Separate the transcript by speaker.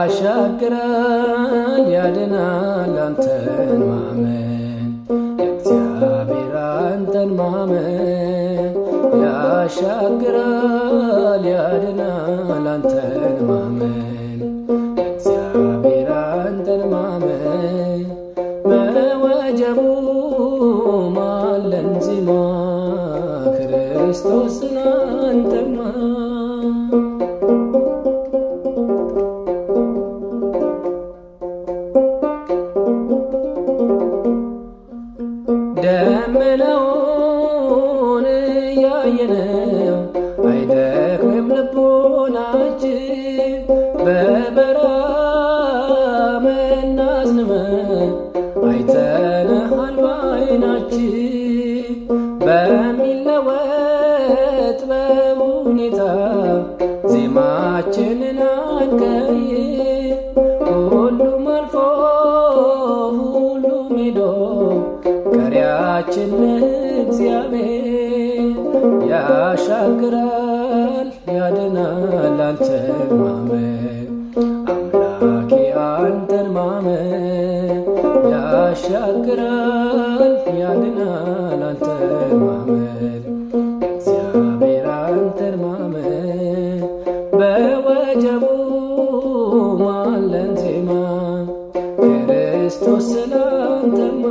Speaker 1: ያሻግራል ያድናል አንተን ማመን እግዚአብሔር አንተን ማመን ያሻግራል ያድናል አንተን ማመን እግዚአብሔር አንተን ማመን በወጀቡ ማለን ዜማ ክርስቶስን አንተማ ደመናውን ያየነው አይደክምም ልቦናችን በበረሃ መና አዝንበን አይተንሃል በዓይናችን በሚለወጥ በሁኔታ ዜማችንን አንቀይር ሁሉም አልፎ ሁሉም ሄዶ ቀሪያችን እግዚአብሔር ያሻግራል ያድናል አንተን ማመን አምላኬ አንተን ማመን ያሻግራል ያድናል አንተን ማመን እግዚአብሔር አንተን ማመን በወጀቡ ማለን ዜማ ክርስቶስ ስላንተማ